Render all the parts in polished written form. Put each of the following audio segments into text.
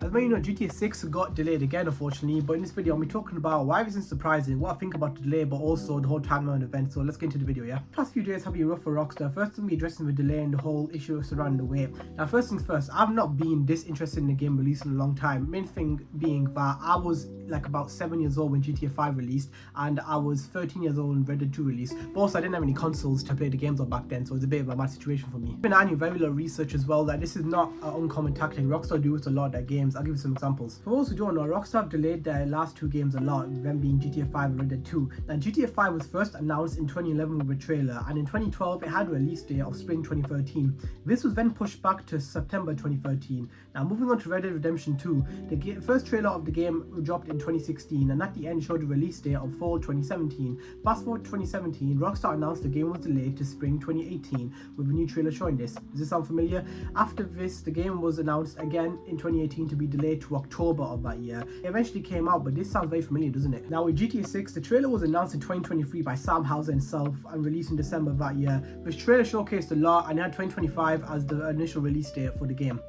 As well, you know, GTA 6 got delayed again, unfortunately, but in this video I'll be talking about why it isn't surprising, what I think about the delay, but also the whole timeline event. So let's get into the video, yeah? The past few days have been rough for Rockstar. First, I'm be addressing the delay and the whole issue surrounding the wait. Now, first things first, I've not been this interested in the game release in a long time. Main thing being that I was like about 7 years old when GTA 5 released, and I was 13 years old when Red Dead 2 released. But also, I didn't have any consoles to play the games on back then, so it's a bit of a bad situation for me. Even I knew very little research as well that this is not an uncommon tactic. Rockstar do it a lot of their games. I'll give you some examples. For those who don't know, Rockstar have delayed their last two games a lot, them being GTA 5 and Red Dead 2. Now, GTA 5 was first announced in 2011 with a trailer, and in 2012 it had a release date of spring 2013. This was then pushed back to September 2013. Now, moving on to Red Dead Redemption 2, the first trailer of the game dropped in 2016, and at the end showed a release date of fall 2017. Fast forward to 2017, Rockstar announced the game was delayed to spring 2018 with a new trailer showing this. Does this sound familiar? After this, the game was announced again in 2018 to be delayed to October of that year. It eventually came out, but this sounds very familiar, doesn't it? Now, with GTA 6, the trailer was announced in 2023 by Sam Houser himself and released in December of that year. This trailer showcased a lot and it had 2025 as the initial release date for the game.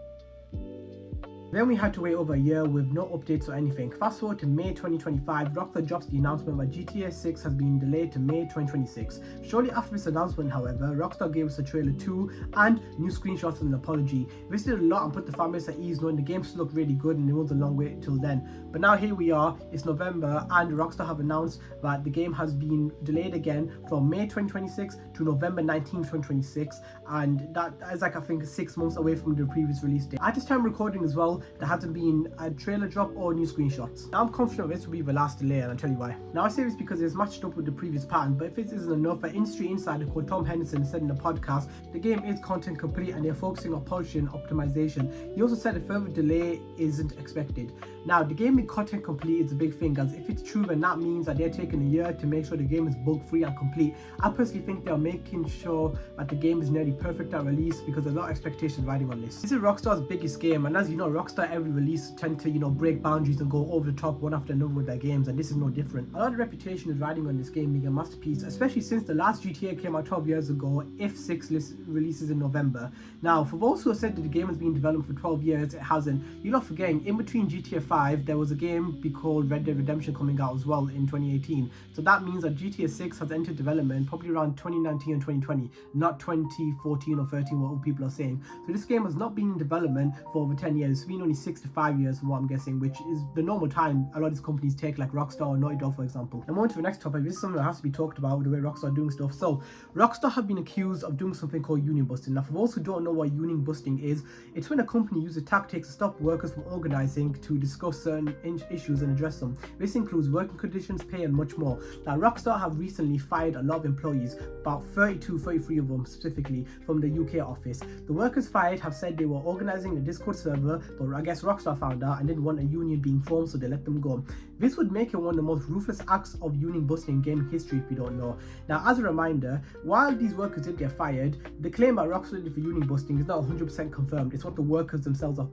Then we had to wait over a year with no updates or anything. Fast forward to May 2025, Rockstar drops the announcement that GTA 6 has been delayed to May 2026. Shortly after this announcement, however, Rockstar gave us a trailer 2 and new screenshots and an apology. This did a lot and put the fanbase at ease, knowing the game still looked really good and it was a long wait till then. But now here we are, it's November, and Rockstar have announced that the game has been delayed again from May 2026 to November 19, 2026, and that is like I think 6 months away from the previous release date. At this time recording as well, there hasn't been a trailer drop or new screenshots. Now I'm confident this will be the last delay, and I'll tell you why. Now I say this because it's matched up with the previous pattern, but if this isn't enough, an industry insider called Tom Henderson said in the podcast, the game is content complete and they're focusing on polishing and optimization. He also said a further delay isn't expected. Now, the game being content complete is a big thing, as if it's true, then that means that they're taking a year to make sure the game is bug free and complete. I personally think they're making sure that the game is nearly perfect at release because there's a lot of expectations riding on this. This is Rockstar's biggest game, and as you know, Rockstar every release tend to, break boundaries and go over the top one after another with their games, and this is no different. A lot of reputation is riding on this game being a masterpiece, especially since the last GTA came out 12 years ago, if 6 releases in November. Now, for those who have said that the game has been developed for 12 years, it hasn't. You're not forgetting, in between GTA 5, there was a game called Red Dead Redemption coming out as well in 2018. So that means that GTA 6 has entered development probably around 2019 and 2020, not 2014 or 13, what people are saying. So this game has not been in development for over 10 years. It's been only 6 to 5 years from what I'm guessing, which is the normal time a lot of these companies take, like Rockstar or Naughty Dog, for example. And on to the next topic. This is something that has to be talked about with the way Rockstar are doing stuff. So Rockstar have been accused of doing something called union busting. Now, for those who don't know what union busting is, it's when a company uses tactics to stop workers from organizing to discuss certain issues and address them. This includes working conditions, pay, and much more. Now, Rockstar have recently fired a lot of employees, about 33 of them specifically, from the UK office. The workers fired have said they were organizing a Discord server, but I guess Rockstar found out and didn't want a union being formed, so they let them go. This would make it one of the most ruthless acts of union busting in gaming history, if you don't know. Now, as a reminder, while these workers did get fired, the claim about Rockstar did for union busting is not 100% confirmed. It's what the workers themselves are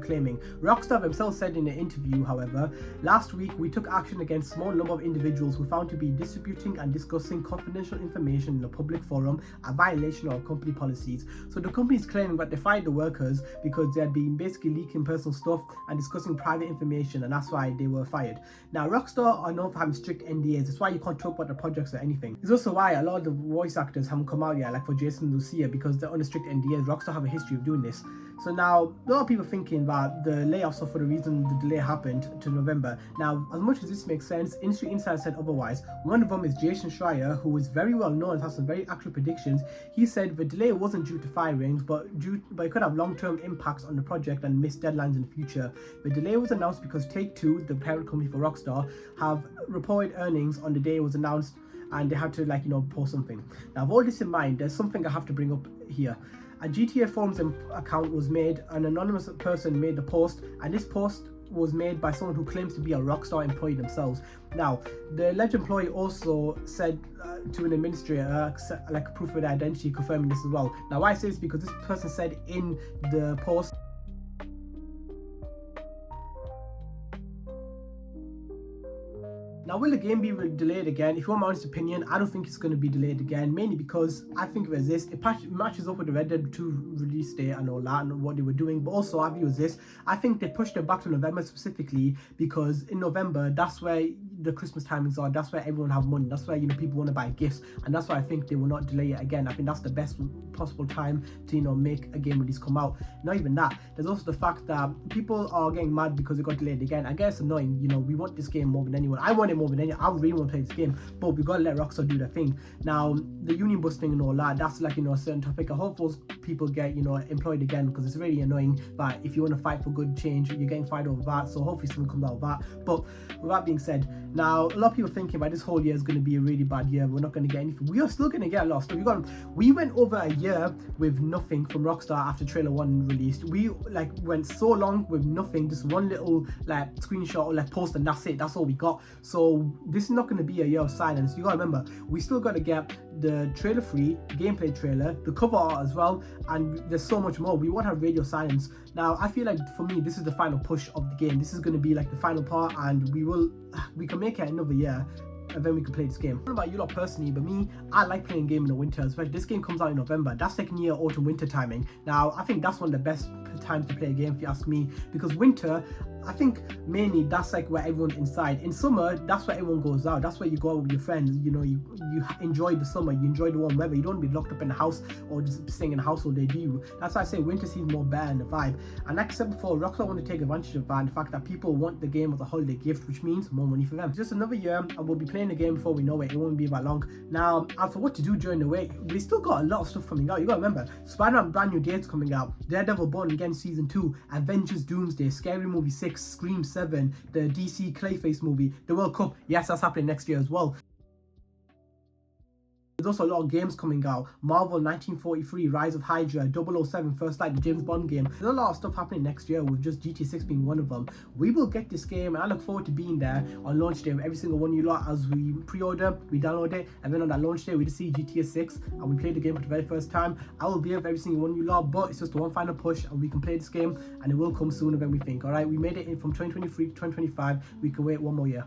claiming. Rockstar themselves said in an interview, however, last week we took action against a small number of individuals who found to be distributing and discussing confidential information in a public forum, a violation of company policies. So the company is claiming that they fired the workers because they had been basically leaking personal stuff and discussing private information, and that's why they were fired. Now, Rockstar are known for having strict NDAs. That's why you can't talk about the projects or anything. It's also why a lot of the voice actors haven't come out yet, like for Jason and Lucia, because they're under strict NDAs. Rockstar have a history of doing this. So now, a lot of people thinking that the layoffs are for the reason the delay happened to November. Now, as much as this makes sense, industry insiders said otherwise. One of them is Jason Schreier, who is very well known and has some very accurate predictions. He said the delay wasn't due to firings, but it could have long-term impacts on the project and missed deadlines in the future. The delay was announced because Take-Two, the parent company for Rockstar, have reported earnings on the day it was announced, and they had to post something. Now, with all this in mind, there's something I have to bring up here. A GTA Forums account was made, an anonymous person made the post, and this post was made by someone who claims to be a Rockstar employee themselves. Now, the alleged employee also said to an administrator, like proof of their identity, confirming this as well. Now, why I say this because this person said in the post, Now, will the game be delayed again? If you want my honest opinion, I don't think it's going to be delayed again, mainly because I think it was this, it matches up with the Red Dead 2 release date and all that and what they were doing, but also I view as this, I think they pushed it back to November specifically because in November, that's where the Christmas timings are, that's where everyone have money, that's where, you know, people want to buy gifts, and that's why I think they will not delay it again. I think that's the best possible time to, you know, make a game release come out. Not even that, there's also the fact that people are getting mad because it got delayed again. I guess it's annoying, you know, we want this game more than anyone. I want it more than anyone. I really want to play this game, but we gotta let Rockstar do their thing. Now, the union busting and all that, that's like, you know, a certain topic. I hope those people get, you know, employed again, because it's really annoying that if you want to fight for good change, you're getting fired over that. So hopefully something comes out of that. But with that being said, now a lot of people thinking about this whole year is going to be a really bad year, we're not going to get anything. We are still going to get a lot of stuff. We went over a year with nothing from Rockstar after trailer 1 released. We like went so long with nothing, just one little like screenshot or like post, and that's it, that's all we got. So this is not going to be a year of silence. You gotta remember, we still got to get the trailer 3 gameplay trailer, the cover art as well, and there's so much more. We won't have radio silence. Now I feel like for me this is the final push of the game. This is going to be like the final part, and we can make it another year and then we can play this game. I don't know about you lot personally, but me, I like playing game in the winter, especially this game comes out in November. That's second year autumn winter timing. Now I think that's one of the best times to play a game if you ask me, because winter, I think mainly that's like where everyone's inside. In summer, that's where everyone goes out. That's where you go out with your friends. You know, you enjoy the summer, you enjoy the warm weather. You don't want to be locked up in the house or just staying in the house all day, do you? That's why I say winter seems more better in the vibe. And like I said before, Rockstar want to take advantage of that, and the fact that people want the game as a holiday gift, which means more money for them. Just another year, and we'll be playing the game before we know it. It won't be that long. Now, as for what to do during the wait, we still got a lot of stuff coming out. You gotta remember, Spider-Man brand new dates coming out, Daredevil Born Again Season 2, Avengers Doomsday, Scary Movie 6, Scream 7, the DC Clayface movie, the World Cup. Yes, that's happening next year as well. There's also a lot of games coming out. Marvel 1943, Rise of Hydra, 007, First Light, the James Bond game. There's a lot of stuff happening next year, with just GTA 6 being one of them. We will get this game, and I look forward to being there on launch day with every single one of you lot as we pre-order, we download it, and then on that launch day we just see GTA 6 and we play the game for the very first time. I will be there with every single one of you lot, but it's just one final push and we can play this game, and it will come sooner than we think. Alright, we made it in from 2023 to 2025. We can wait one more year.